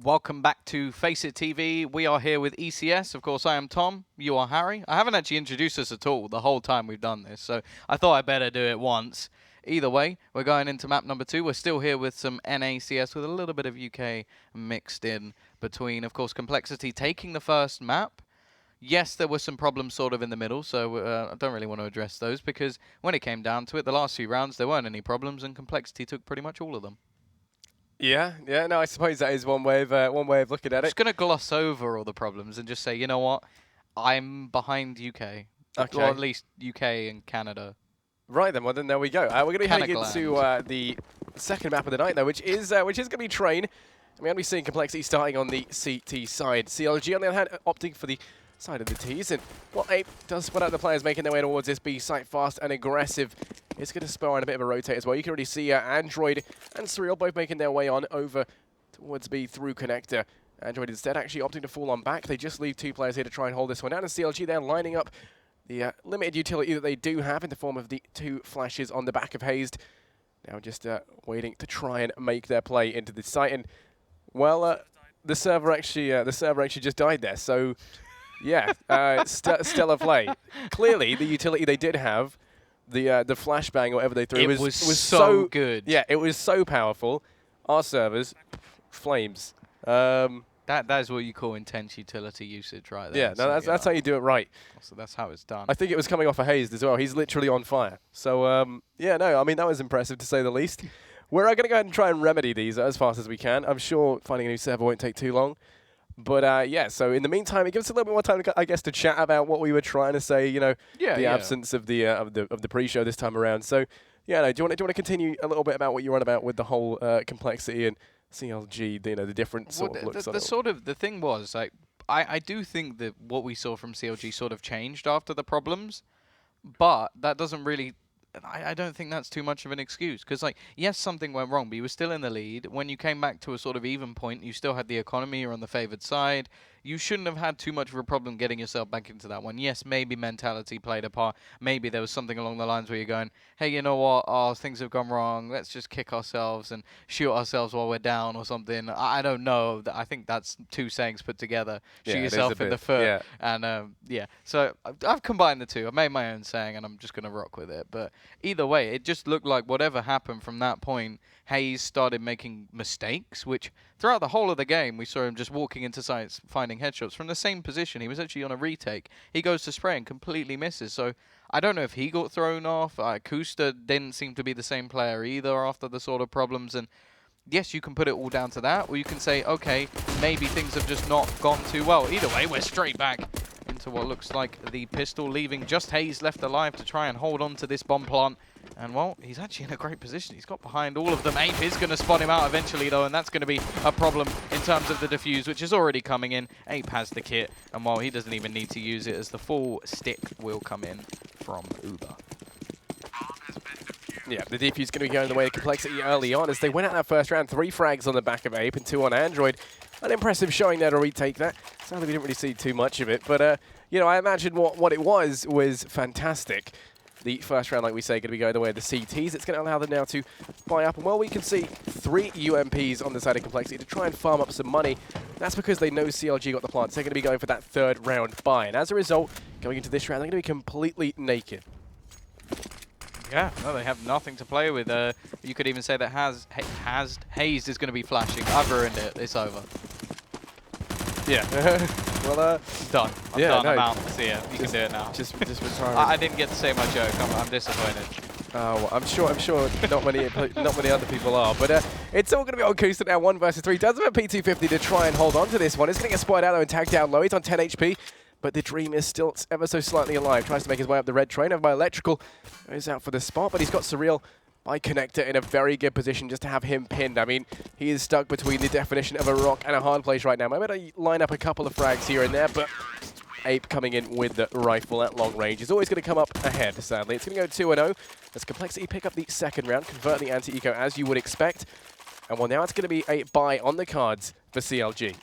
Welcome back to FACEIT TV. We are here with ECS. Of course, I am Tom. You are Harry. I haven't actually introduced us at all the whole time we've done this, so I thought I'd better do it once. Either way, we're going into map number 2. We're still here with some NACS with a little bit of UK mixed in between. Of course, Complexity taking the first map. Yes, there were some problems sort of in the middle, so I don't really want to address those because when it came down to it, the last few rounds, there weren't any problems and Complexity took pretty much all of them. Yeah, no, I suppose that is one way of looking at it. Just going to gloss over all the problems and just say, you know what, I'm behind UK, Okay. or at least UK and Canada. Right then, well then there we go. We're going to be heading into the second map of the night though, which is going to be Train. We're going to be seeing Complexity starting on the CT side. CLG on the other hand opting for the side of the Ts, and well, APE does split out the players making their way towards this B site fast and aggressive. It's going to spur on a bit of a rotate as well. You can already see Android and Surreal both making their way on over towards B through connector. Android instead actually opting to fall on back. They just leave 2 players here to try and hold this one down, and CLG they're lining up the limited utility that they do have in the form of the 2 flashes on the back of hazed. Now just waiting to try and make their play into the site, and well, the server actually just died there. So yeah, stellar play. Clearly, the utility they did have, the flashbang or whatever they threw, was so good. Yeah, it was so powerful. Our servers, flames. That is what you call intense utility usage right there. Yeah, no, that's how you do it right. So that's how it's done. I think it was coming off of hazed as well. He's literally on fire. So yeah, no, I mean that was impressive to say the least. We're going to go ahead and try and remedy these as fast as we can. I'm sure finding a new server won't take too long. But yeah, so in the meantime, it gives us a little bit more time, I guess, to chat about what we were trying to say. You know, the absence of the pre-show this time around. So yeah, no, do you want to continue a little bit about what you were on about with the whole Complexity and CLG? You know, the different sort of looks. The thing was, like, I do think that what we saw from CLG sort of changed after the problems, but that doesn't really. I don't think that's too much of an excuse because, like, yes, something went wrong, but you were still in the lead. When you came back to a sort of even point, you still had the economy, you're on the favored side. You shouldn't have had too much of a problem getting yourself back into that one. Yes, maybe mentality played a part. Maybe there was something along the lines where you're going, hey, you know what? Oh, things have gone wrong. Let's just kick ourselves and shoot ourselves while we're down or something. I don't know. I think that's 2 sayings put together. Shoot yourself in the foot. Yeah. And yeah, so I've combined the 2. I made my own saying and I'm just going to rock with it. But either way, it just looked like whatever happened from that point, hazed started making mistakes, which throughout the whole of the game, we saw him just walking into sites, finding headshots from the same position. He was actually on a retake. He goes to spray and completely misses. So I don't know if he got thrown off. Koosta didn't seem to be the same player either after the sort of problems. And yes, you can put it all down to that, or you can say, okay, maybe things have just not gone too well. Either way, we're straight back into what looks like the pistol, leaving just hazed left alive to try and hold on to this bomb plant. And, well, he's actually in a great position. He's got behind all of them. APE is going to spot him out eventually, though, and that's going to be a problem in terms of the defuse, which is already coming in. APE has the kit, and, well, he doesn't even need to use it as the full stick will come in from Uber. Yeah, the defuse is going to be going the way of Complexity early on as they went out that first round. 3 frags on the back of APE and 2 on Android. An impressive showing there to retake that. Sadly, we didn't really see too much of it, but, you know, I imagine what it was fantastic. The first round, like we say, going to be going the way of the CTs. It's going to allow them now to buy up. And, well, we can see 3 UMPs on the side of Complexity to try and farm up some money. That's because they know CLG got the plants. They're going to be going for that 3rd round buy. And as a result, going into this round, they're going to be completely naked. Yeah, no, they have nothing to play with. You could even say that hazed is going to be flashing. I've ruined it. It's over. Yeah. Well, done. I'm yeah, done. no, I'm out. See ya. You can do it now. Just retire. I didn't get to say my joke. I'm disappointed. Well, I'm sure not many other people are, but it's all going to be on koosta now. 1 versus 3. Does have a P250 to try and hold on to this one. It's going to get spotted out though and tagged down low. He's on 10 HP, but the Dream is still ever so slightly alive. Tries to make his way up the red train. Over by Electrical, goes out for the spot, but he's got Surreal by Connector in a very good position just to have him pinned. I mean, he is stuck between the definition of a rock and a hard place right now. I'm going to line up a couple of frags here and there, but APE coming in with the rifle at long range is always going to come up ahead, sadly. It's going to go 2-0 as Complexity pick up the 2nd round, convert the anti-eco as you would expect. And well, now it's going to be a buy on the cards for CLG.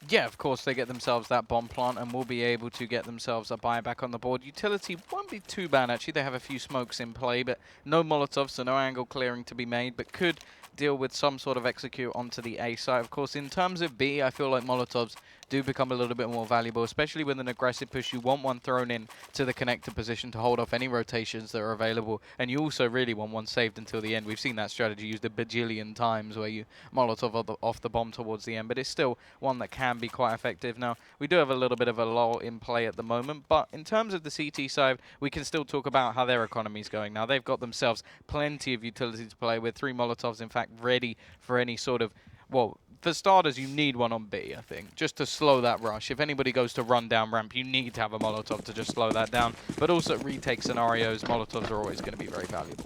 Yeah, of course, they get themselves that bomb plant and will be able to get themselves a buyback on the board. Utility won't be too bad, actually. They have a few smokes in play, but no Molotovs, so no angle clearing to be made, but could deal with some sort of execute onto the A side. Of course, in terms of B, I feel like Molotovs do become a little bit more valuable, especially with an aggressive push. You want one thrown in to the connector position to hold off any rotations that are available, and you also really want one saved until the end. We've seen that strategy used a bajillion times where you Molotov off the bomb towards the end, but it's still one that can be quite effective. Now, we do have a little bit of a lull in play at the moment, but in terms of the CT side, we can still talk about how their economy is going. Now, they've got themselves plenty of utility to play with. 3 Molotovs, in fact, ready for any sort of, well, for starters, you need one on B, I think, just to slow that rush. If anybody goes to run down ramp, you need to have a Molotov to just slow that down. But also retake scenarios, Molotovs are always going to be very valuable.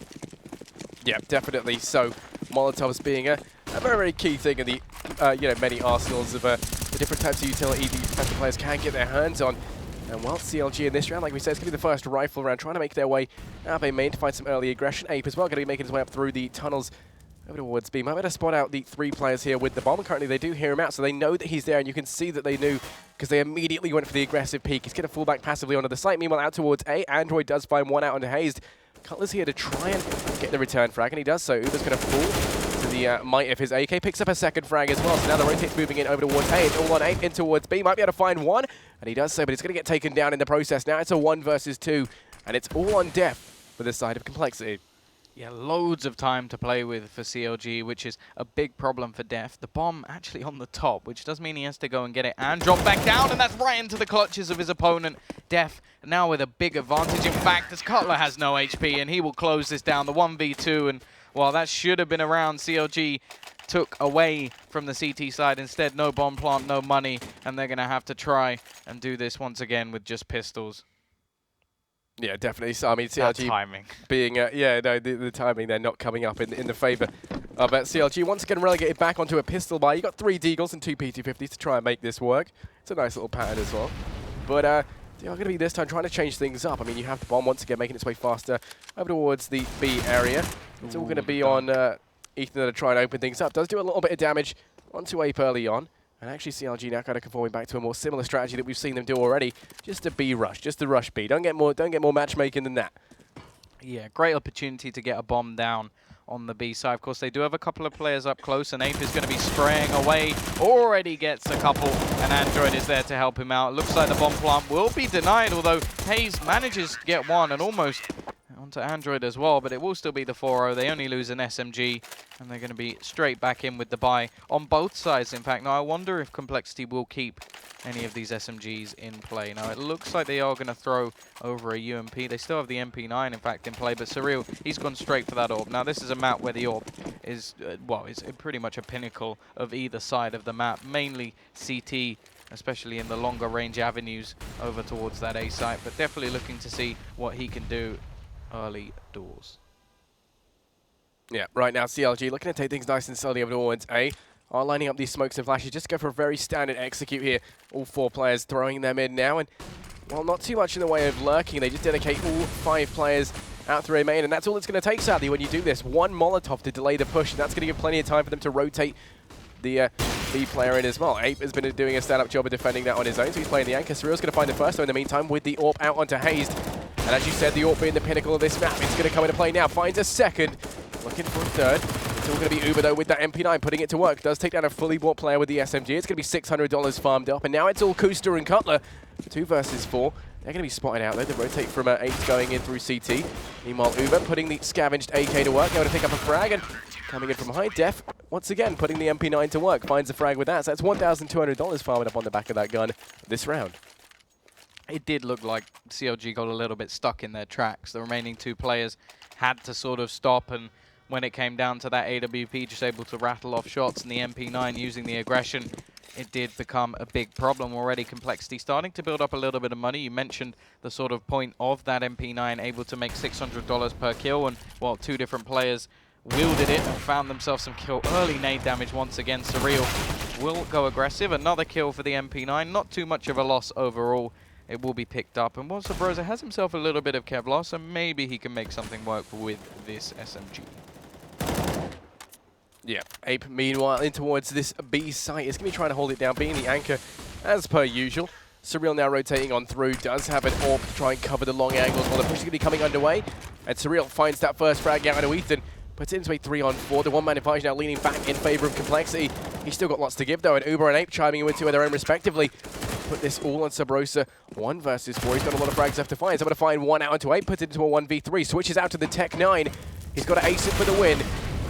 Yeah, definitely. So Molotovs being a very, very key thing in the many arsenals of the different types of utility the defensive players can get their hands on. And while CLG in this round, like we said, it's going to be the first rifle round, trying to make their way out of A main to find some early aggression. Ape as well, going to be making his way up through the tunnels over towards B. Might be able to spot out the 3 players here with the bomb. Currently, they do hear him out, so they know that he's there, and you can see that they knew because they immediately went for the aggressive peek. He's going to fall back passively onto the site. Meanwhile, out towards A, Android does find one out onto hazed. Cutler's here to try and get the return frag, and he does so. Uber's going to fall to the might of his AK. Picks up a second frag as well, so now the rotate's moving in over towards A. It's all on Ape in towards B. Might be able to find one, and he does so, but it's going to get taken down in the process. Now it's a 1 versus 2, and it's all on dephh for this side of complexity. Yeah, loads of time to play with for CLG, which is a big problem for dephh. The bomb actually on the top, which does mean he has to go and get it and drop back down, and that's right into the clutches of his opponent. dephh now with a big advantage, in fact, as Cutler has no HP, and he will close this down, the 1v2, and while that should have been around, CLG took away from the CT side. Instead, no bomb plant, no money, and they're going to have to try and do this once again with just pistols. Yeah, definitely. So, I mean, CLG timing. being, the timing there not coming up in the favour of CLG. Once again, relegated back onto a pistol buy. You got 3 Deagles and 2 P250s to try and make this work. It's a nice little pattern as well. But they are going to be this time trying to change things up. I mean, you have the bomb once again making its way faster over towards the B area. It's all going to be on Ethan to try and open things up. Does do a little bit of damage onto Ape early on. And actually CLG now kind of conforming back to a more similar strategy that we've seen them do already. Just a B rush, just a rush B. Don't get more matchmaking than that. Yeah, great opportunity to get a bomb down on the B side. Of course, they do have a couple of players up close, and Ape is going to be spraying away. Already gets a couple, and Android is there to help him out. Looks like the bomb plant will be denied, although hazed manages to get one and almost onto Android as well, but it will still be the 4-0. They only lose an SMG, and they're going to be straight back in with the buy on both sides, in fact. Now, I wonder if Complexity will keep any of these SMGs in play. Now, it looks like they are going to throw over a UMP. They still have the MP9, in fact, in play, but Surreal, he's gone straight for that AWP. Now, this is a map where the AWP is, is pretty much a pinnacle of either side of the map, mainly CT, especially in the longer range avenues over towards that A site, but definitely looking to see what he can do early doors. Yeah, right now CLG looking to take things nice and slowly over towards A. Are lining up these smokes and flashes. Just go for a very standard execute here. All 4 players throwing them in now. And, well, not too much in the way of lurking. They just dedicate all 5 players out through A main. And that's all it's going to take, sadly, when you do this. 1 Molotov to delay the push. And that's going to give plenty of time for them to rotate the B player in as well. Ape has been doing a stand-up job of defending that on his own. So he's playing the anchor. Surreal's going to find the first one in the meantime with the AWP out onto hazed. And as you said, the AWP being the pinnacle of this map, it's going to come into play now. Finds a second. Looking for a third. It's all going to be Uber, though, with that MP9, putting it to work. Does take down a fully bought player with the SMG. It's going to be $600 farmed up. And now it's all Koosta and Cutler. 2 versus 4. They're going to be spotted out, though. The rotate from 8 going in through CT. Meanwhile, Uber putting the scavenged AK to work. Able to pick up a frag. And coming in from behind, dephh, once again, putting the MP9 to work. Finds a frag with that. So that's $1,200 farming up on the back of that gun this round. It did look like CLG got a little bit stuck in their tracks. The remaining 2 players had to sort of stop, and when it came down to that AWP, just able to rattle off shots, and the MP9 using the aggression, it did become a big problem already. Complexity starting to build up a little bit of money. You mentioned the sort of point of that MP9, able to make $600 per kill, and while 2 different players wielded it and found themselves some kill. Early nade damage once again. Surreal will go aggressive. Another kill for the MP9. Not too much of a loss overall. It will be picked up. And while Subroza has himself a little bit of Kevlar, so maybe he can make something work with this SMG. Yeah, Ape, meanwhile, in towards this B site. Is going to be trying to hold it down, being the anchor, as per usual. Surreal now rotating on through, does have an AWP to try and cover the long angles while the push is going to be coming underway. And Surreal finds that first frag out into Ethan. Puts it into a 3-on-4. The one-man advantage now leaning back in favor of Complexity. He's still got lots to give, though, and Uber and Ape chiming in with 2 of their own, respectively. Put this all on Subroza. 1 versus 4. He's got a lot of frags left to find. So I'm going to find 1 out into Ape, puts it into a 1v3. Switches out to the Tech 9. He's got to ace it for the win.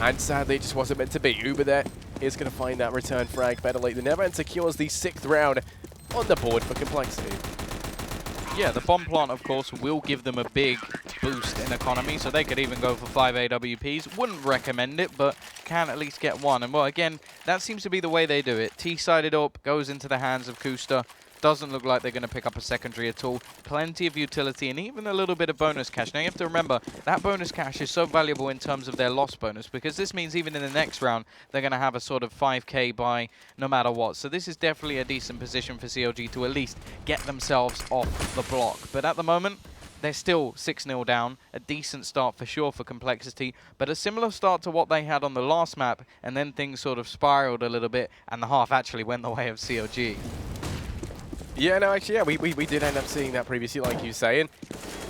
And sadly, it just wasn't meant to be. Uber there is going to find that return frag better late than never and secures the 6th round on the board for Complexity. Yeah, the bomb plant, of course, will give them a big boost in economy, so they could even go for 5 AWPs. Wouldn't recommend it, but can at least get 1. And, well, again, that seems to be the way they do it. T-sided up, goes into the hands of koosta. Doesn't look like they're going to pick up a secondary at all. Plenty of utility and even a little bit of bonus cash. Now, you have to remember, that bonus cash is so valuable in terms of their loss bonus, because this means even in the next round, they're going to have a sort of 5k buy no matter what. So this is definitely a decent position for CLG to at least get themselves off the block. But at the moment, they're still 6-0 down. A decent start for sure for Complexity, but a similar start to what they had on the last map, and then things sort of spiraled a little bit, and the half actually went the way of CLG. Yeah, no, actually, yeah, we did end up seeing that previously, like you say, and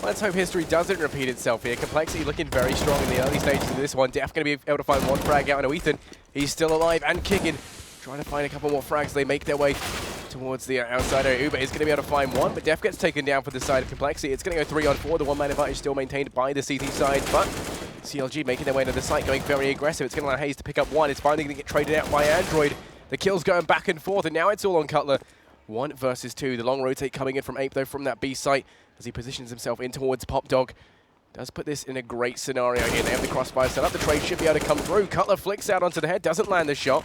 let's hope history doesn't repeat itself here. Complexity looking very strong in the early stages of this one. dephh going to be able to find 1 frag out. Now Ethan, he's still alive and kicking, trying to find a couple more frags. They make their way towards the outside area. Uber is going to be able to find 1, but dephh gets taken down for the side of Complexity. It's going to go 3-on-4. The one-man advantage still maintained by the CT side, but CLG making their way into the site, going very aggressive. It's going to allow hazed to pick up 1. It's finally going to get traded out by Android. The kills going back and forth, and now it's all on Cutler. 1 versus 2. The long rotate coming in from Ape, though, from that B site as he positions himself in towards Pop Dog. Does put this in a great scenario here. They have the crossfire set up. The trade should be able to come through. Cutler flicks out onto the head, doesn't land the shot.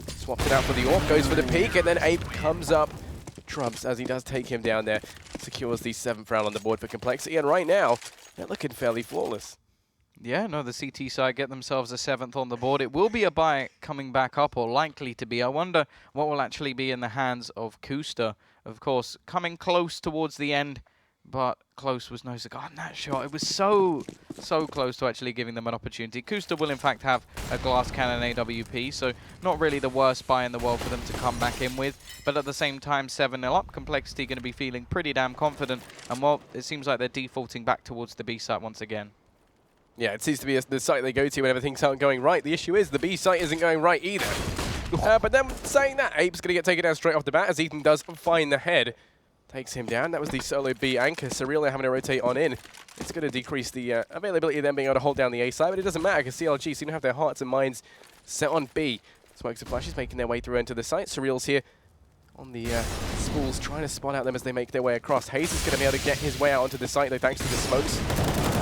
Swaps it out for the AWP, goes for the peek, and then Ape comes up. Trumps as he does take him down there. Secures the 7th round on the board for Complexity, and right now, they're looking fairly flawless. Yeah, no, the CT side get themselves a 7th on the board. It will be a buy coming back up, or likely to be. I wonder what will actually be in the hands of koosta. Of course, coming close towards the end, but close was no cigar. And that shot, it was so close to actually giving them an opportunity. koosta will, in fact, have a glass cannon AWP, so not really the worst buy in the world for them to come back in with. But at the same time, 7-0 up, Complexity going to be feeling pretty damn confident. And, well, it seems like they're defaulting back towards the B site once again. Yeah, it seems to be the site they go to whenever things aren't going right. The issue is the B site isn't going right either. But then saying that, Ape's going to get taken down straight off the bat as Ethan does find the head. Takes him down. That was the solo B anchor. Surreal having to rotate on in. It's going to decrease the availability of them being able to hold down the A side, but it doesn't matter because CLG seem to have their hearts and minds set on B. Smokes and flashes making their way through into the site. Surreal's here on the spools, trying to spot out them as they make their way across. hazed is going to be able to get his way out onto the site, though, thanks to the smokes.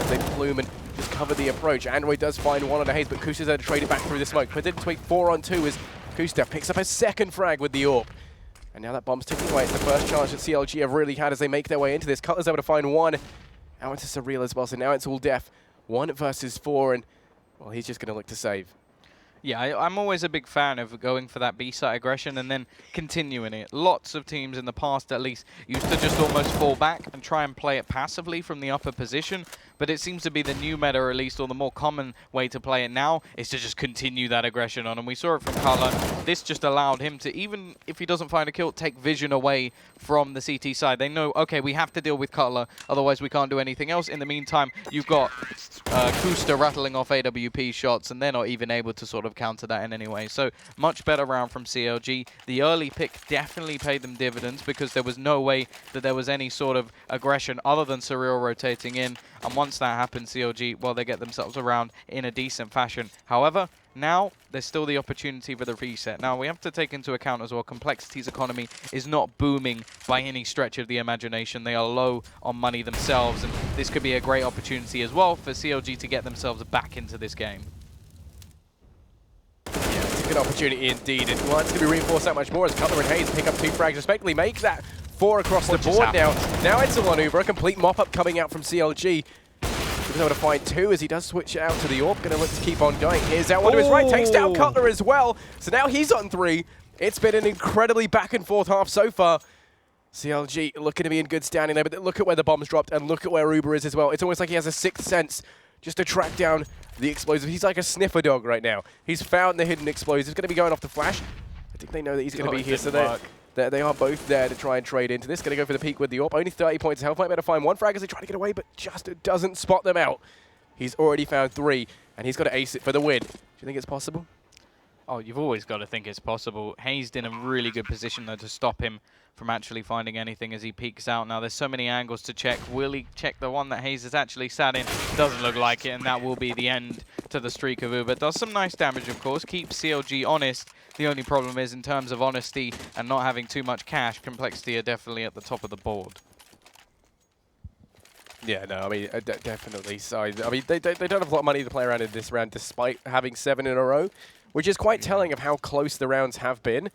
As they plume and just cover the approach. Android does find 1 on the hazed, but koosta's there to trade it back through the smoke. Put it into a 4-on-2 as koosta picks up a 2nd frag with the AWP. And now that bomb's ticking away. It's the first chance that CLG have really had as they make their way into this. Cutler's able to find 1. Out into Surreal as well, so now it's all dephh. 1 versus 4, and, well, he's just going to look to save. Yeah, I'm always a big fan of going for that B-site aggression and then continuing it. Lots of teams in the past, at least, used to just almost fall back and try and play it passively from the upper position. But it seems to be the new meta, or at least, or the more common way to play it now, is to just continue that aggression on. And we saw it from Cutler. This just allowed him to, even if he doesn't find a kill, take vision away from the CT side. They know, okay, we have to deal with Cutler, otherwise we can't do anything else. In the meantime, you've got koosta rattling off AWP shots, and they're not even able to sort of counter that in any way. So much better round from CLG. The early pick definitely paid them dividends because there was no way that there was any sort of aggression other than Surreal rotating in. And once that happens, CLG, well, they get themselves around in a decent fashion. However, now there's still the opportunity for the reset. Now, we have to take into account as well, Complexity's economy is not booming by any stretch of the imagination. They are low on money themselves, and this could be a great opportunity as well for CLG to get themselves back into this game. Yeah, it's a good opportunity indeed, and well, it's going to be reinforced that much more as Cutler and hazed pick up 2 frags respectively, make that 4 across the board now. Now it's all on Uber, a complete mop-up coming out from CLG. He's able to find 2 as he does switch it out to the AWP. Going to look to keep on going. Here's out one to his right, takes down Cutler as well. So now he's on 3. It's been an incredibly back and forth half so far. CLG looking to be in good standing there, but look at where the bomb's dropped and look at where Uber is as well. It's almost like he has a 6th sense just to track down the explosive. He's like a sniffer dog right now. He's found the hidden explosive. He's going to be going off the flash. I think they know that he's going to be here, so they are both there to try and trade into this. Going to go for the peek with the AWP. Only 30 points of health. Might be able to find 1 frag as they try to get away, but just doesn't spot them out. He's already found 3, and he's got to ace it for the win. Do you think it's possible? Oh, you've always got to think it's possible. hazed in a really good position, though, to stop him from actually finding anything as he peeks out. Now, there's so many angles to check. Will he check the one that hazed has actually sat in? Doesn't look like it, and that will be the end to the streak of Uber. Does some nice damage, of course. Keeps CLG honest. The only problem is, in terms of honesty and not having too much cash, Complexity are definitely at the top of the board. Yeah, no, I mean, definitely. So, I mean, they don't have a lot of money to play around in this round, despite having 7 in a row, which is quite telling of how close the rounds have been.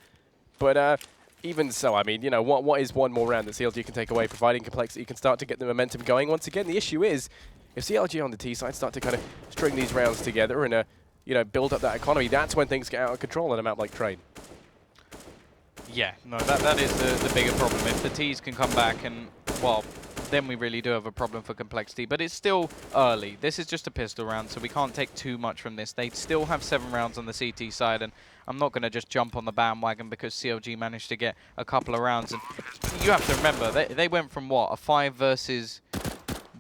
But even so, I mean, you know, what is one more round that CLG can take away, providing Complexity can start to get the momentum going? Once again, the issue is, if CLG on the T side start to kind of string these rounds together and, you know, build up that economy, that's when things get out of control on a map like Train. Yeah, no, that is the bigger problem. If the Ts can come back and, well, then we really do have a problem for Complexity. But it's still early. This is just a pistol round, so we can't take too much from this. They still have 7 rounds on the CT side, and I'm not going to just jump on the bandwagon because CLG managed to get a couple of rounds. And you have to remember, they went from, what, a 5 versus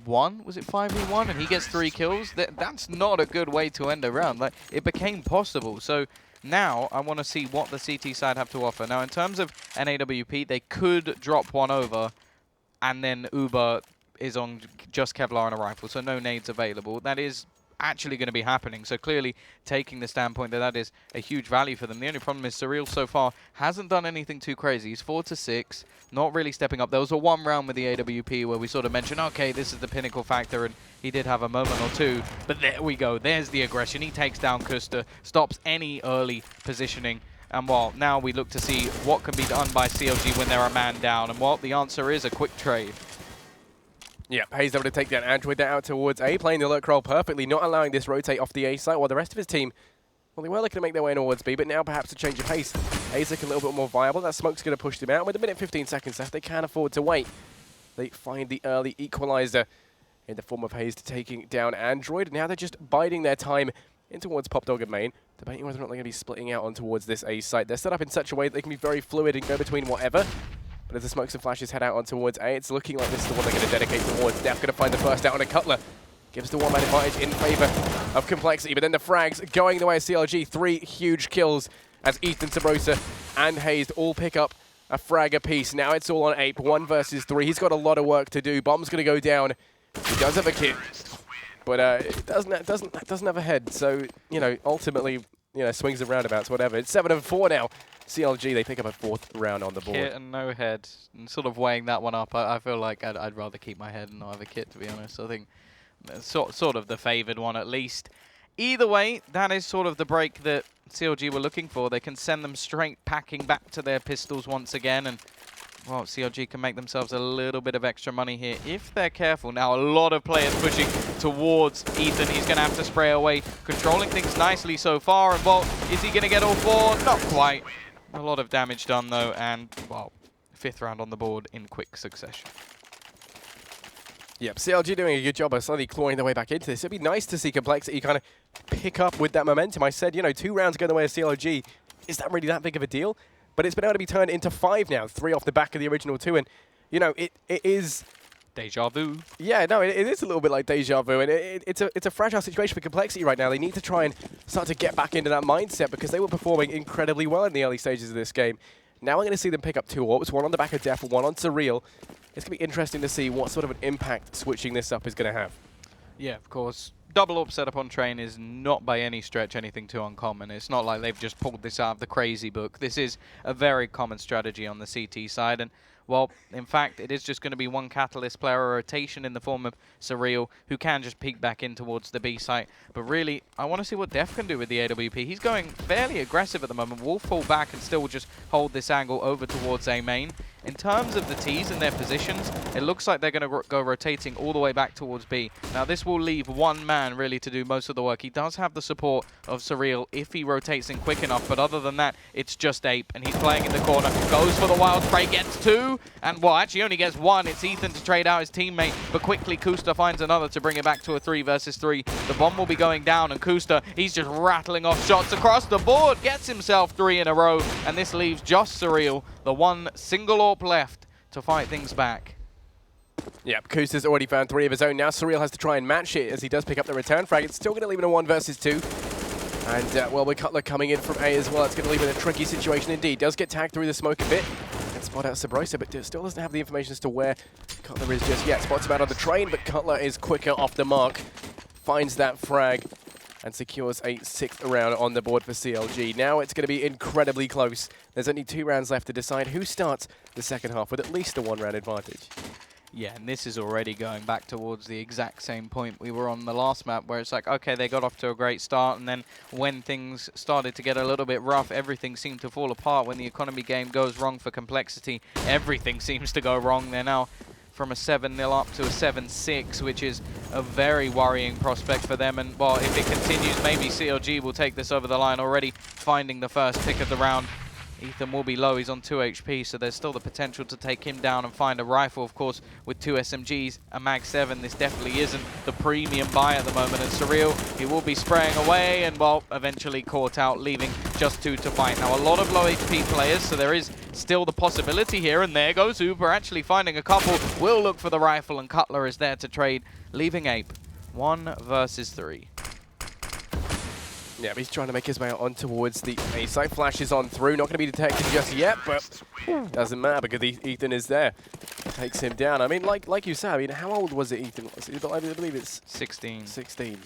1? Was it 5v1? And he gets 3 kills? That's not a good way to end a round. Like, it became possible. So now I want to see what the CT side have to offer. Now, in terms of NAWP, they could drop one over, and then Uber is on just Kevlar and a rifle, so no nades available. That is actually going to be happening. So clearly taking the standpoint that is a huge value for them. The only problem is Surreal so far hasn't done anything too crazy. He's 4-6, not really stepping up. There was a 1 round with the AWP where we sort of mentioned, okay, this is the pinnacle factor, and he did have a moment or two. But there we go. There's the aggression. He takes down koosta, stops any early positioning. And well, now we look to see what can be done by CLG when they're a man down. And well, the answer is a quick trade. Yeah, hazed able to take that Android out towards A, playing the lurk role perfectly, not allowing this rotate off the A site, while the rest of his team, well, they were looking to make their way towards B, but now perhaps a change of pace. A's looking a little bit more viable. That smoke's going to push them out. With a minute 15 seconds left, they can't afford to wait. They find the early equalizer in the form of hazed taking down Android. Now they're just biding their time in towards Popdog and Main, debating whether or not they're going to be splitting out on towards this A site. They're set up in such a way that they can be very fluid and go between whatever. But as the smokes and flashes head out on towards A, it's looking like this is the one they're going to dedicate towards. dephh going to find the first out on a Cutler. Gives the 1-man advantage in favor of Complexity. But then the frags going the way of CLG. 3 huge kills as Ethan, Subroza, and hazed all pick up a frag apiece. Now it's all on Ape. 1 versus 3. He's got a lot of work to do. Bomb's going to go down. He does have a kit, but it doesn't have a head. So, you know, ultimately, you know, swings and roundabouts, whatever. It's 7-4 now. CLG, they pick up a 4th round on the board. Kit and no head. And sort of weighing that one up, I feel like I'd rather keep my head and not have a kit, to be honest. I think that's sort of the favoured one, at least. Either way, that is sort of the break that CLG were looking for. They can send them straight packing back to their pistols once again, and well, CLG can make themselves a little bit of extra money here if they're careful. Now, a lot of players pushing towards Ethan. He's going to have to spray away, controlling things nicely so far. And well, is he going to get all 4? Not quite. A lot of damage done, though, and, well, 5th round on the board in quick succession. Yep, CLG doing a good job of slightly clawing their way back into this. It'd be nice to see Complexity kind of pick up with that momentum. I said, you know, 2 rounds go the way of CLG. Is that really that big of a deal? But it's been able to be turned into 5 now, 3 off the back of the original 2. And, you know, it is Deja vu. Yeah, no, it is a little bit like deja vu, and it's a fragile situation for Complexity right now. They need to try and start to get back into that mindset because they were performing incredibly well in the early stages of this game. Now we're going to see them pick up 2 orbs, 1 on the back of dephh, 1 on Surreal. It's going to be interesting to see what sort of an impact switching this up is going to have. Yeah, of course. Double orb setup on Train is not by any stretch anything too uncommon. It's not like they've just pulled this out of the crazy book. This is a very common strategy on the CT side. And, well, in fact, it is just going to be 1 Catalyst player rotation in the form of Surreal, who can just peek back in towards the B site. But really, I want to see what dephh can do with the AWP. He's going fairly aggressive at the moment. Will fall back and still just hold this angle over towards A main. In terms of the Ts and their positions, it looks like they're going to go rotating all the way back towards B. Now, this will leave 1 man really to do most of the work. He does have the support of Surreal if he rotates in quick enough, but other than that, it's just Ape, and he's playing in the corner. Goes for the wild spray, gets 2, and well, actually only gets 1. It's Ethan to trade out his teammate, but quickly koosta finds another to bring it back to a 3 versus 3. The bomb will be going down, and koosta, he's just rattling off shots across the board, gets himself 3 in a row, and this leaves just Surreal, the 1 single AWP left to fight things back. Yep, koosta's already found 3 of his own. Now Surreal has to try and match it as he does pick up the return frag. It's still going to leave it a 1 versus 2. And, well, with Cutler coming in from A as well, it's going to leave it in a tricky situation indeed. Does get tagged through the smoke a bit. Can spot out Subroza, but still doesn't have the information as to where Cutler is just yet. Spots him out on the train, but Cutler is quicker off the mark. Finds that frag and secures a 6th round on the board for CLG. Now it's going to be incredibly close. There's only 2 rounds left to decide who starts the second half with at least a 1-round advantage. Yeah, and this is already going back towards the exact same point we were on the last map, where it's like, okay, they got off to a great start, and then when things started to get a little bit rough, everything seemed to fall apart. When the economy game goes wrong for Complexity, everything seems to go wrong. They're now from a 7-0 up to a 7-6, which is a very worrying prospect for them. And, well, if it continues, maybe CLG will take this over the line already, finding the first pick of the round. Ethan will be low, he's on 2 HP, so there's still the potential to take him down and find a rifle. Of course, with 2 SMGs, a Mag 7, this definitely isn't the premium buy at the moment. And Surreal, he will be spraying away and, well, eventually caught out, leaving just 2 to fight. Now, a lot of low HP players, so there is still the possibility here. And there goes Uber, actually finding a couple. Will look for the rifle, and Cutler is there to trade, leaving Ape 1 versus 3. Yeah, he's trying to make his way on towards the A site. Flashes on through, not going to be detected just yet, but doesn't matter because Ethan is there. Takes him down. I mean, like you said, I mean, how old was it Ethan was? I believe it's 16. 16.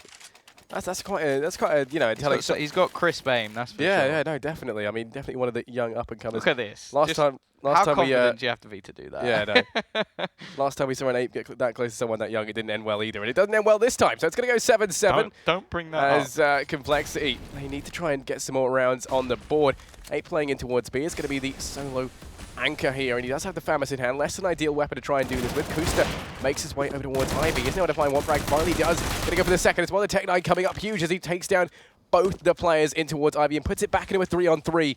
That's quite a you know, intelligent. He's got crisp aim, that's for sure. Yeah, no, definitely. I mean, definitely one of the young up and comers. Look at this. Last time how confident do you have to be to do that? Yeah, no. Last time we saw an Ape get that close to someone that young, it didn't end well either, and it doesn't end well this time. So it's going to go 7-7. Don't bring that as Complexity, they need to try and get some more rounds on the board. Ape playing in towards B is going to be the solo anchor here, and he does have the FAMAS in hand. Less than ideal weapon to try and do this with. Koosta makes his way over towards Ivy. He's able to find 1 frag. Finally does. Going to go for the second as well. The Tech-9 coming up huge as he takes down both the players in towards Ivy and puts it back into a 3-on-3.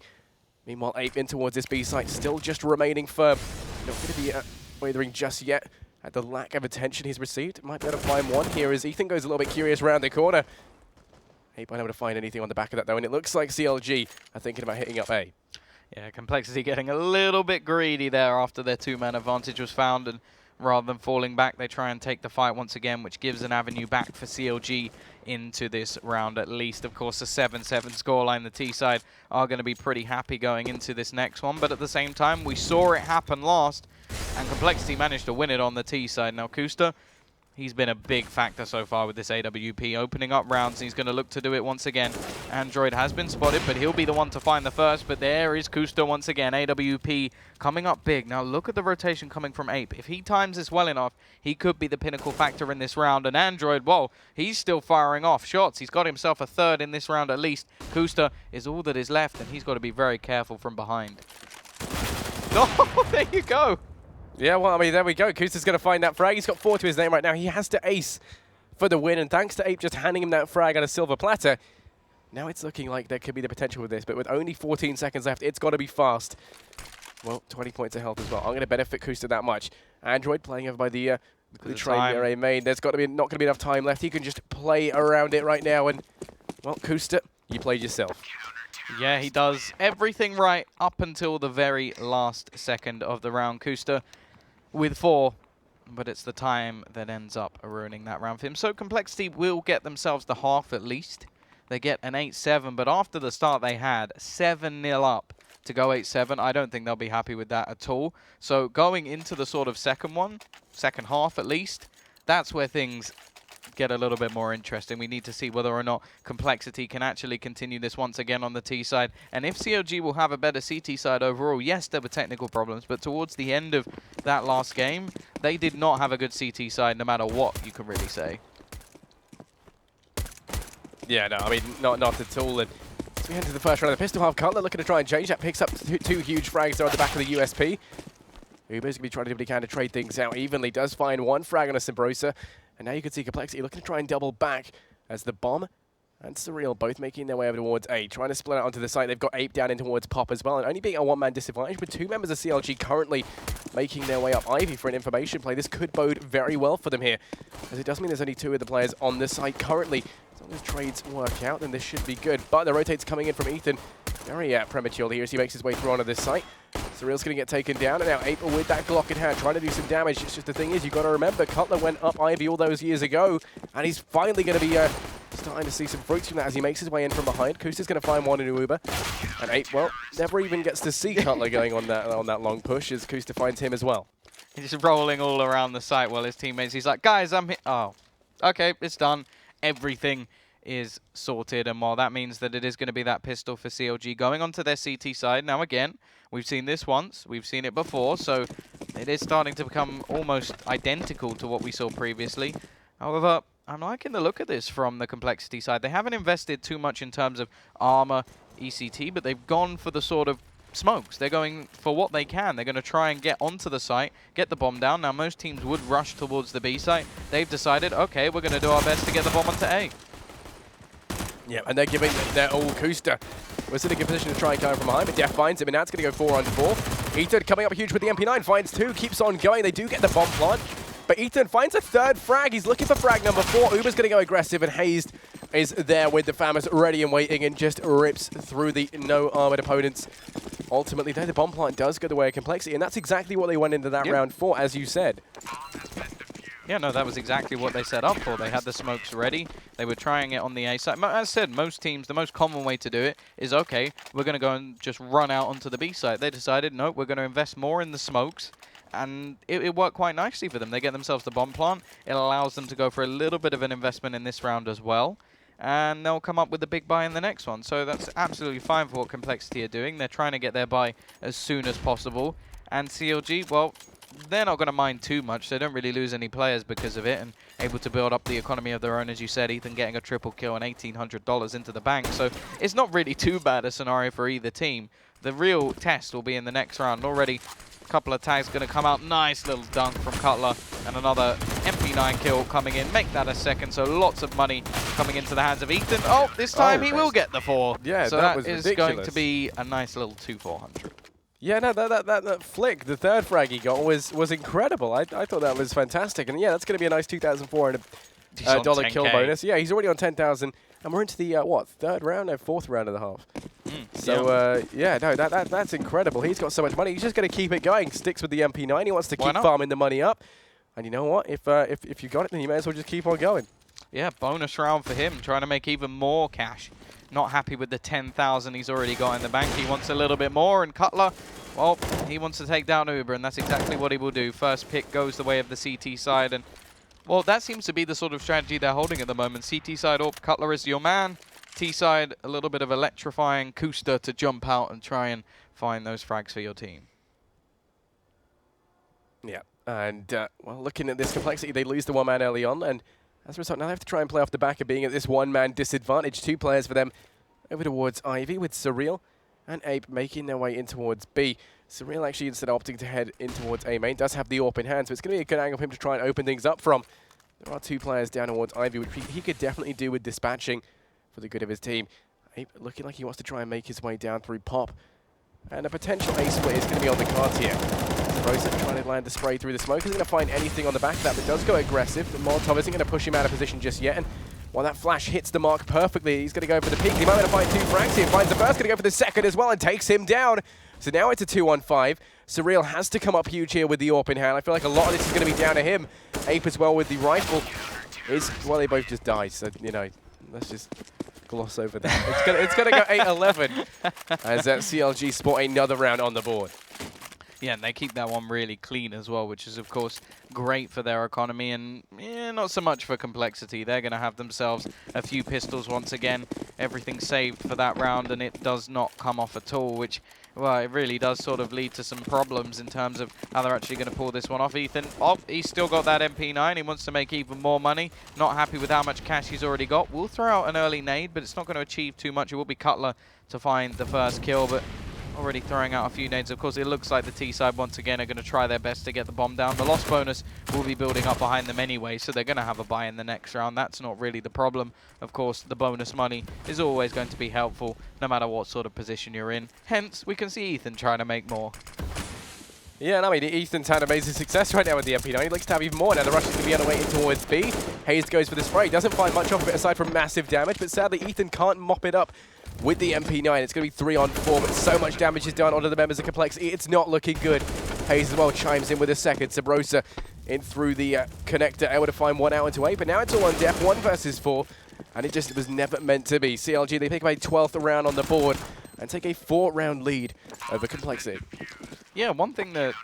Meanwhile, Ape in towards this B site, still just remaining firm. Not going to be wavering just yet at the lack of attention he's received. Might be able to find one here as Ethan goes a little bit curious around the corner. Ape won't able to find anything on the back of that though, and it looks like CLG are thinking about hitting up A. Yeah, Complexity getting a little bit greedy there after their 2-man advantage was found, and rather than falling back, they try and take the fight once again, which gives an avenue back for CLG into this round at least. Of course, a 7-7 scoreline. The T side are going to be pretty happy going into this next one, but at the same time, we saw it happen last, and Complexity managed to win it on the T side. Now, Koosta, he's been a big factor so far with this AWP, opening up rounds, and he's going to look to do it once again. Android has been spotted, but he'll be the one to find the first, but there is Koosta once again. AWP coming up big. Now look at the rotation coming from Ape. If he times this well enough, he could be the pinnacle factor in this round, and Android, well, he's still firing off shots. He's got himself a 3rd in this round at least. Koosta is all that is left, and he's got to be very careful from behind. Oh, there you go. Yeah, well, I mean, there we go. Koosta's going to find that frag. He's got 4 to his name right now. He has to ace for the win, and thanks to Ape just handing him that frag on a silver platter, now it's looking like there could be the potential with this, but with only 14 seconds left, it's got to be fast. Well, 20 points of health as well. I'm going to benefit Koosta that much. Android playing over by the train near A main. There's got to be not going to be enough time left. He can just play around it right now, and, well, Koosta, you played yourself. Yeah, he does everything right up until the very last second of the round. Koosta with 4, but it's the time that ends up ruining that round for him. So Complexity will get themselves the half at least. They get an 8-7, but after the start they had 7-0 up to go 8-7. I don't think they'll be happy with that at all. So going into the sort of second half at least, that's where things get a little bit more interesting. We need to see whether or not Complexity can actually continue this once again on the T side. And if CLG will have a better CT side overall, yes, there were technical problems, but towards the end of that last game, they did not have a good CT side no matter what, you can really say. Yeah, no, I mean, not at all. And as we head to the first round of the pistol half, Cutler looking to try and change that, picks up 2 huge frags there on the back of the USP. Uber's going to be trying to do what he can to trade things out evenly. Does find 1 frag on a Subroza. And now you can see Complexity looking to try and double back as the Bomb and Surreal both making their way over towards A. Trying to split out onto the site. They've got Ape down in towards Pop as well. And only being a 1-man disadvantage with 2 members of CLG currently making their way up Ivy for an information play. This could bode very well for them here, as it does mean there's only 2 of the players on the site currently. As long as trades work out, then this should be good. But the rotates coming in from Ethan very prematurely here as he makes his way through onto this site. Surreal's going to get taken down, and now APE with that Glock in hand, trying to do some damage. It's just the thing is, you've got to remember, Cutler went up Ivy all those years ago, and he's finally going to be starting to see some fruits from that as he makes his way in from behind. koosta's going to find one in Uber, and APE, well, never even gets to see Cutler going on that long push as koosta finds him as well. He's just rolling all around the site while his teammates, he's like, guys, I'm here. Oh, okay, it's done. Everything is sorted, and while that means that it is going to be that pistol for CLG going onto their CT side. Now again, we've seen this once, we've seen it before, so it is starting to become almost identical to what we saw previously. However, I'm liking the look of this from the Complexity side. They haven't invested too much in terms of armor, ECT, but they've gone for the sort of smokes. They're going for what they can. They're going to try and get onto the site, get the bomb down. Now most teams would rush towards the B site. They've decided, okay, we're going to do our best to get the bomb onto A. Yeah, and they're giving their all koosta. Was in a good position to try and come from behind, but dephh finds him, and now it's going to go 4 on 4. Ethan coming up huge with the MP9, finds 2, keeps on going. They do get the bomb plant, but Ethan finds a 3rd frag. He's looking for frag number 4. Uber's going to go aggressive, and hazed is there with the FAMAS ready and waiting and just rips through the no-armored opponents. Ultimately, though, the bomb plant does go the way of Complexity, and that's exactly what they went into that round for, as you said. Yeah, no, that was exactly what they set up for. They had the smokes ready. They were trying it on the A side. As I said, most teams, the most common way to do it is, okay, we're going to go and just run out onto the B side. They decided, no, we're going to invest more in the smokes, and it worked quite nicely for them. They get themselves the bomb plant. It allows them to go for a little bit of an investment in this round as well, and they'll come up with the big buy in the next one. So that's absolutely fine for what Complexity are doing. They're trying to get their buy as soon as possible, and CLG, well, they're not going to mind too much. They don't really lose any players because of it, and able to build up the economy of their own, as you said. Ethan getting a triple kill and $1,800 into the bank, so it's not really too bad a scenario for either team. The real test will be in the next round. Already a couple of tags going to come out. Nice little dunk from Cutler, and another MP9 kill coming in. Make that a 2nd, so lots of money coming into the hands of Ethan. Oh, this time he will get the 4. Yeah, so that was is ridiculous. going to be a nice little 2-400. Yeah, no, that flick, the 3rd frag he got was incredible. I thought that was fantastic. And yeah, that's going to be a nice $2,400 kill bonus. Yeah, he's already on 10,000. And we're into the, what, 3rd round? No, 4th round of the half. So, yeah, no, that's incredible. He's got so much money. He's just going to keep it going. Sticks with the MP9. He wants to keep farming the money up. And you know what? If you got it, then you may as well just keep on going. Yeah, bonus round for him, trying to make even more cash. Not happy with the 10,000 he's already got in the bank. He wants a little bit more, and Cutler, well, he wants to take down Uber, and that's exactly what he will do. First pick goes the way of the CT side, and, well, that seems to be the sort of strategy they're holding at the moment. CT side up, Cutler is your man. T side, a little bit of electrifying koosta to jump out and try and find those frags for your team. Yeah, and, well, looking at this Complexity, they lose the 1-man early on, and as a result, now they have to try and play off the back of being at this 1-man disadvantage. 2 players for them over towards Ivy, with Surreal and APE making their way in towards B. Surreal actually, instead of opting to head in towards A main, does have the AWP in hand, so it's going to be a good angle for him to try and open things up from. There are 2 players down towards Ivy, which he could definitely do with dispatching for the good of his team. APE looking like he wants to try and make his way down through Pop. And a potential A split is going to be on the cards here. Subroza trying to land the spray through the smoke. Isn't going to find anything on the back of that, but does go aggressive. The Molotov isn't going to push him out of position just yet. And while that flash hits the mark perfectly, he's going to go for the peek. He might want to find 2 frags here. Finds the first, going to go for the 2nd as well, and takes him down. So now it's a 2-on-5. Surreal has to come up huge here with the AWP in hand. I feel like a lot of this is going to be down to him. APE as well with the rifle. Well, they both just died, so, you know, let's just gloss over that. It's gonna go 8-11 as CLG spot another round on the board. Yeah, and they keep that one really clean as well, which is, of course, great for their economy, and not so much for Complexity. They're going to have themselves a few pistols once again. Everything saved for that round, and it does not come off at all, which, well, it really does sort of lead to some problems in terms of how they're actually going to pull this one off. Ethan, he's still got that MP9. He wants to make even more money. Not happy with how much cash he's already got. We'll throw out an early nade, but it's not going to achieve too much. It will be Cutler to find the first kill, but already throwing out a few nades. Of course, it looks like the T side once again are going to try their best to get the bomb down. The loss bonus will be building up behind them anyway, so they're going to have a buy in the next round. That's not really the problem. Of course, the bonus money is always going to be helpful, no matter what sort of position you're in. Hence, we can see Ethan trying to make more. Yeah, and I mean, Ethan's had amazing success right now with the MP9. He likes to have even more. Now the rush is going to be on the way in towards B. hazed goes for the spray. Doesn't find much of it aside from massive damage, but sadly Ethan can't mop it up with the MP9. It's going to be 3-on-4, but so much damage is done onto the members of Complexity. It's not looking good. hazed as well chimes in with a second. Subroza in through the connector, able to find one out into APE, but now it's all on dephh, 1 versus 4, and it just was never meant to be. CLG, they pick up a 12th round on the board and take a 4-round lead over Complexity. Yeah, one thing that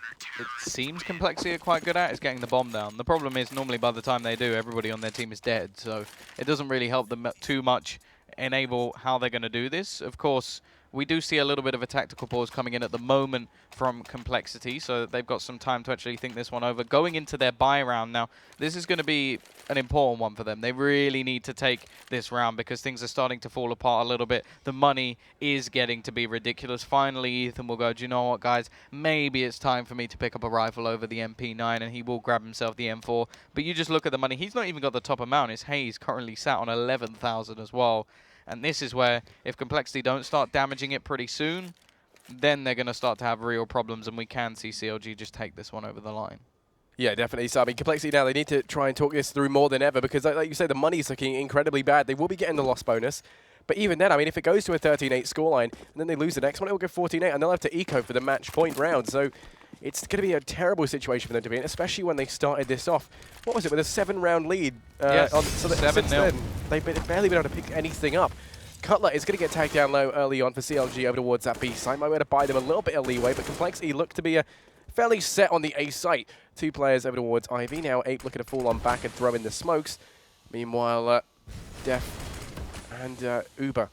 it seems Complexity are quite good at is getting the bomb down. The problem is normally by the time they do, everybody on their team is dead, so it doesn't really help them too much enable how they're going to do this. Of course, we do see a little bit of a tactical pause coming in at the moment from Complexity, so they've got some time to actually think this one over. Going into their buy round now, this is going to be an important one for them. They really need to take this round because things are starting to fall apart a little bit. The money is getting to be ridiculous. Finally, Ethan will go, do you know what, guys? Maybe it's time for me to pick up a rifle over the MP9, and he will grab himself the M4. But you just look at the money. He's not even got the top amount. It's hazed currently sat on 11,000 as well. And this is where, if Complexity don't start damaging it pretty soon, then they're going to start to have real problems, and we can see CLG just take this one over the line. Yeah, definitely. So, I mean, Complexity now, they need to try and talk this through more than ever because, like you say, the money's looking incredibly bad. They will be getting the loss bonus. But even then, I mean, if it goes to a 13-8 scoreline and then they lose the next one, it will go 14-8, and they'll have to eco for the match point round. So it's going to be a terrible situation for them to be in, especially when they started this off. What was it, with a 7-round lead? Yes, so 7-0. They've barely been able to pick anything up. Cutler is going to get tagged down low early on for CLG over towards that B site. Might be able to buy them a little bit of leeway, but Complexity look to be fairly set on the A site. 2 players over towards Ivy. Now APE looking to fall on back and throw in the smokes. Meanwhile, dephh and Uber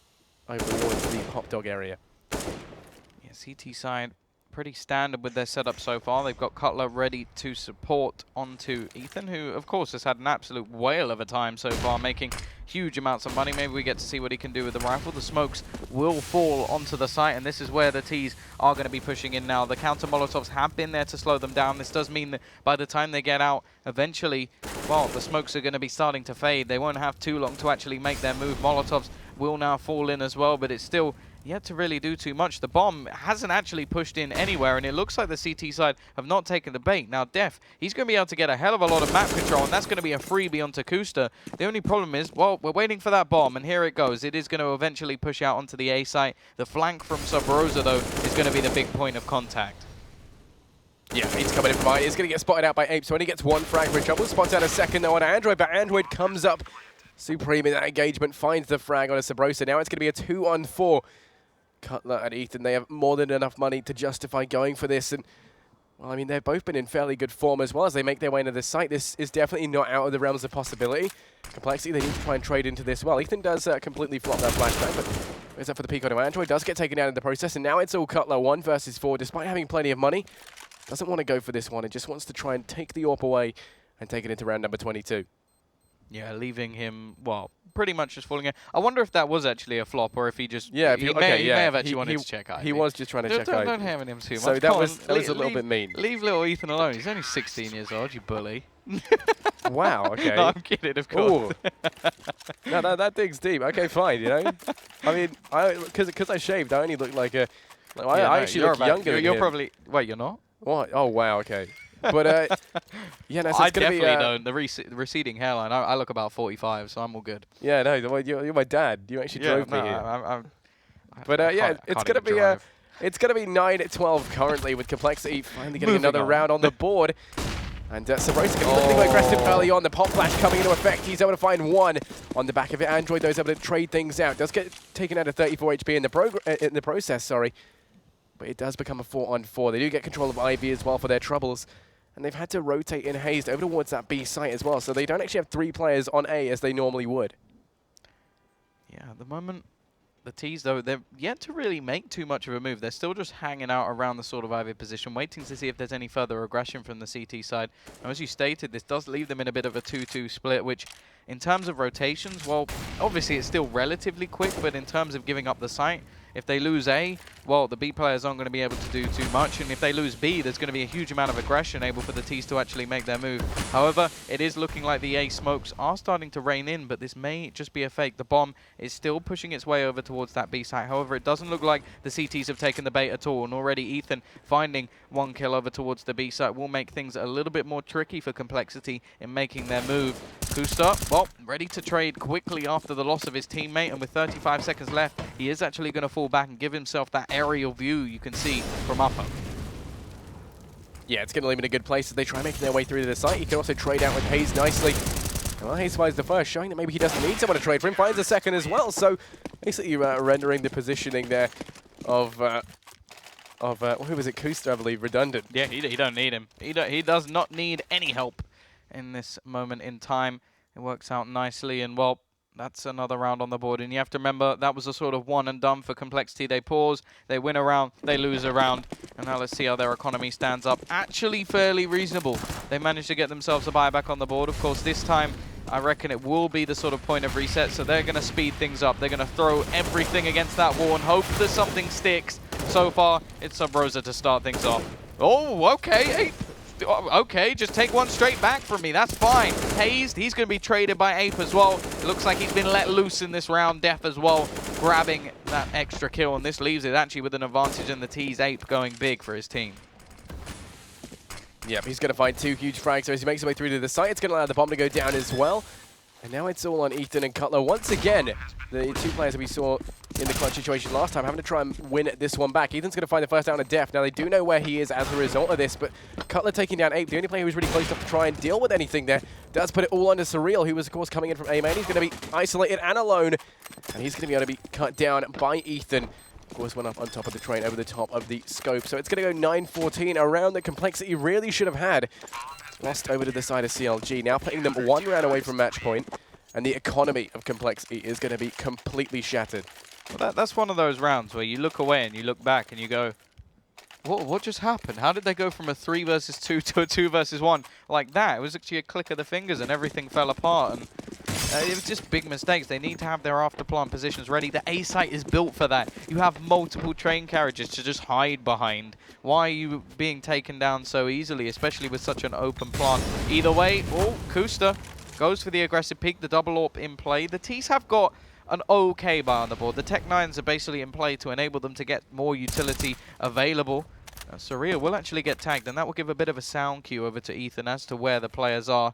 over towards the hot dog area. Yeah, CT side pretty standard with their setup so far. They've got Cutler ready to support onto Ethan, who of course has had an absolute whale of a time so far, making huge amounts of money. Maybe we get to see what he can do with the rifle. The smokes will fall onto the site, and this is where the T's are going to be pushing in now. The counter Molotovs have been there to slow them down. This does mean that by the time they get out, eventually, well, the smokes are going to be starting to fade. They won't have too long to actually make their move. Molotovs will now fall in as well, but it's still yet to really do too much. The bomb hasn't actually pushed in anywhere, and it looks like the CT side have not taken the bait. Now, dephh, he's going to be able to get a hell of a lot of map control, and that's going to be a freebie onto koosta. The only problem is, well, we're waiting for that bomb, and here it goes. It is going to eventually push out onto the A site. The flank from Subroza, though, is going to be the big point of contact. Yeah, he's coming in from behind. He's going to get spotted out by APE, so when he gets 1 frag for trouble, spots out a second, though, on Android, but Android comes up supreme in that engagement, finds the frag on a Subroza. Now it's going to be a 2-on-4. Cutler and Ethan, they have more than enough money to justify going for this. And, well, I mean, they've both been in fairly good form as well as they make their way into this site. This is definitely not out of the realms of possibility. Complexity, they need to try and trade into this well. Ethan does completely flop that flashback, but goes up for the peek on Android. Does get taken out in the process, and now it's all Cutler 1 versus 4. Despite having plenty of money, doesn't want to go for this one. It just wants to try and take the AWP away and take it into round number 22. Yeah, leaving him, well, pretty much just falling in. I wonder if that was actually a flop, or if he just... Yeah, he may have actually wanted to check Ivy. He was just trying to check Ivy. Don't hammer him too much. So that was a little bit mean. Leave little Ethan alone. He's only 16 years old, you bully. Wow, okay. No, I'm kidding, of course. No, that digs deep. Okay, fine, you know. I mean, because I shaved, I only look like a... I actually look younger than You're him. probably... Wait, you're not? What? Oh, wow, okay. But, yeah, no, so I it's gonna definitely be, don't. The receding hairline, I look about 45, so I'm all good. Yeah, no, you're my dad. You actually drove me here. But, yeah, it's going to be... It's going to be 9-12 currently, with Complexity finally getting another round on the board. And Subroza getting a little bit aggressive early on. The pop flash coming into effect. He's able to find 1 on the back of it. Android, though, is able to trade things out. Does get taken out of 34 HP in the process, sorry. But it does become a 4-on-4. They do get control of Ivy as well for their troubles. And they've had to rotate in hazed over towards that B site as well. So they don't actually have 3 players on A as they normally would. Yeah, at the moment, the T's, though, they're yet to really make too much of a move. They're still just hanging out around the sort of Ivy position, waiting to see if there's any further aggression from the CT side. Now, as you stated, this does leave them in a bit of a 2-2 split, which, in terms of rotations, well, obviously it's still relatively quick, but in terms of giving up the site, if they lose A, well, the B players aren't going to be able to do too much. And if they lose B, there's going to be a huge amount of aggression able for the T's to actually make their move. However, it is looking like the A smokes are starting to rain in, but this may just be a fake. The bomb is still pushing its way over towards that B site. However, it doesn't look like the CTs have taken the bait at all. And already Ethan finding 1 kill over towards the B site will make things a little bit more tricky for Complexity in making their move. koosta, well, ready to trade quickly after the loss of his teammate, and with 35 seconds left, he is actually going to fall back and give himself that aerial view you can see from upper. Yeah, it's going to leave him in a good place as they try making their way through to the site. He can also trade out with hazed nicely. Well, hazed finds the first, showing that maybe he doesn't need someone to trade for him. Finds a second as well, so basically rendering the positioning there of who was it, koosta, I believe, redundant. Yeah, he don't need him. He does not need any help in this moment in time. It works out nicely, and well, that's another round on the board. And you have to remember, that was a sort of one and done for Complexity. They pause, they win a round, they lose a round. And now let's see how their economy stands up. Actually fairly reasonable. They managed to get themselves a buyback on the board. Of course, this time, I reckon it will be the sort of point of reset. So they're going to speed things up. They're going to throw everything against that wall and hope that something sticks. So far, it's Subroza to start things off. Oh, okay. Hey. Okay, just take one straight back from me. That's fine. Hazed, he's going to be traded by Ape as well. It looks like he's been let loose in this round. dephh as well, grabbing that extra kill. And this leaves it actually with an advantage in the T's. Ape going big for his team. Yep, he's going to find 2 huge frags. So as he makes his way through to the site, it's going to allow the bomb to go down as well. And now it's all on Ethan and Cutler. Once again, the 2 players that we saw in the clutch situation last time having to try and win this one back. Ethan's going to find the first down of dephh. Now, they do know where he is as a result of this, but Cutler taking down Ape, the only player who was really close enough to try and deal with anything there, does put it all under Surreal, who was, of course, coming in from A main. He's going to be isolated and alone, and he's going to be able to be cut down by Ethan. Of course, went up on top of the train, over the top of the scope. So it's going to go 9-14, a round that Complexity really should have had. Lost over to the side of CLG, now putting them 1 round away from match point. And the economy of Complexity is going to be completely shattered. Well, that's one of those rounds where you look away and you look back and you go, what just happened? How did they go from a 3 versus 2 to a 2 versus 1 like that? It was actually a click of the fingers and everything fell apart. And it was just big mistakes. They need to have their after-plant positions ready. The A site is built for that. You have multiple train carriages to just hide behind. Why are you being taken down so easily, especially with such an open plant? Either way, oh, koosta goes for the aggressive peek, the double AWP in play. The T's have got an okay buy on the board. The Tech 9s are basically in play to enable them to get more utility available. Surreal will actually get tagged, and that will give a bit of a sound cue over to Ethan as to where the players are.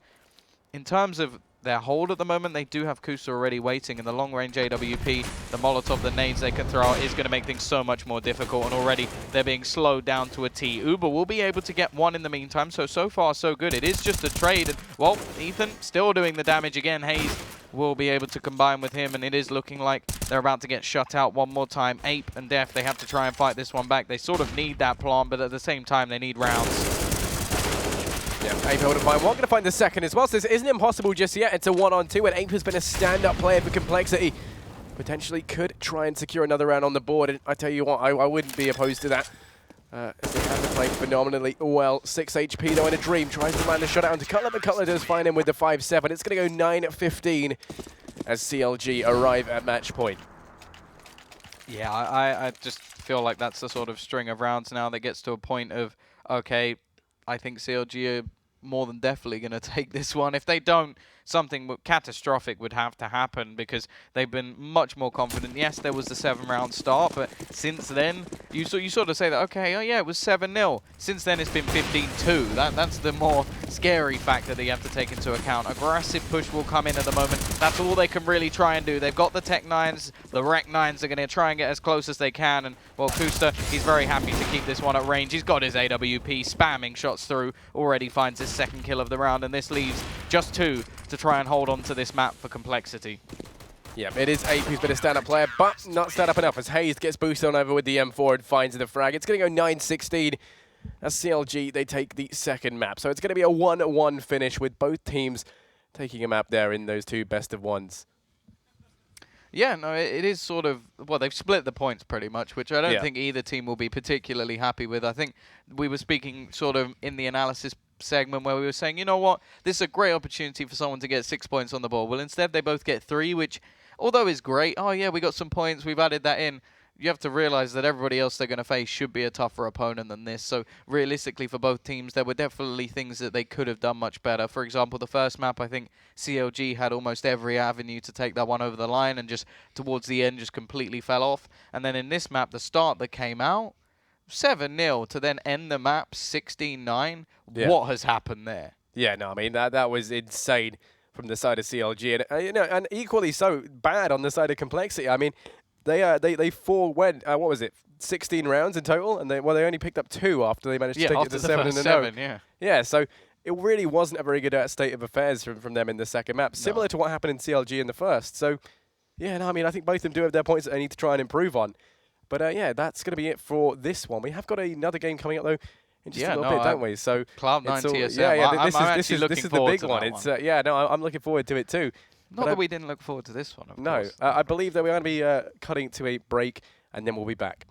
In terms of their hold at the moment, they do have koosta already waiting, and the long-range AWP, the Molotov, the nades they can throw out is going to make things so much more difficult, and already they're being slowed down to a T. Uber will be able to get one in the meantime, so far so good. It is just a trade, and well, Ethan still doing the damage again. Hazed will be able to combine with him, and it is looking like they're about to get shut out one more time. Ape and dephh, they have to try and fight this one back. They sort of need that plant, but at the same time, they need rounds. Yeah, Ape able to find one, going to find the second as well. So this isn't impossible just yet. It's a 1-on-2, and Ape has been a stand-up player for Complexity. Potentially could try and secure another round on the board, and I tell you what, I wouldn't be opposed to that. As they have been playing phenomenally well. 6 HP though in a dream. Tries to land a shot out onto Cutler, but Cutler does find him with the 5-7. It's going to go 9-15 as CLG arrive at match point. Yeah, I just feel like that's the sort of string of rounds now that gets to a point of, okay, I think CLG are more than definitely going to take this one. If they don't, something catastrophic would have to happen because they've been much more confident. Yes, there was the 7-round start, but since then, you sort of say that, okay, oh yeah, it was 7-0. Since then, it's been 15-2. That's the more scary factor that you have to take into account. Aggressive push will come in at the moment. That's all they can really try and do. They've got the Tech 9s, the Rec 9s are going to try and get as close as they can. And, well, koosta, he's very happy to keep this one at range. He's got his AWP, spamming shots through, already finds his second kill of the round, and this leaves just 2 to try and hold on to this map for Complexity. Yeah, it is Ape who's been a stand-up player, but not stand-up enough as Hazed gets boosted on over with the M4 and finds the frag. It's going to go 9-16 as CLG, they take the second map. So it's going to be a 1-1 finish with both teams taking a map there in those 2 best-of-1s. Yeah, no, it is sort of, well, they've split the points pretty much, which I don't think either team will be particularly happy with. I think we were speaking sort of in the analysis segment where we were saying, you know what, this is a great opportunity for someone to get 6 points on the board. Well, instead they both get 3, which, although is great, oh yeah, we got some points, we've added that in. You have to realize that everybody else they're going to face should be a tougher opponent than this. So realistically for both teams, there were definitely things that they could have done much better. For example, the first map, I think CLG had almost every avenue to take that one over the line and just towards the end just completely fell off. And then in this map, the start that came out, 7-0 to then end the map 16-9. Yeah. What has happened there? Yeah, no, I mean, that was insane from the side of CLG, and you know, and equally so bad on the side of Complexity. I mean, they forewent what was it, 16 rounds in total, and they only picked up 2 after they managed to take it to 7-0. Yeah, so it really wasn't a very good state of affairs from them in the second map, similar to what happened in CLG in the first. So yeah, no, I mean, I think both of them do have their points that they need to try and improve on. But yeah, that's going to be it for this one. We have got another game coming up though in just a little bit, don't we? So Cloud9 TSM. Yeah, this is the big one. It's yeah, no, I'm looking forward to it too. Not that we didn't look forward to this one, of course. I believe that we're going to be cutting to a break, and then we'll be back.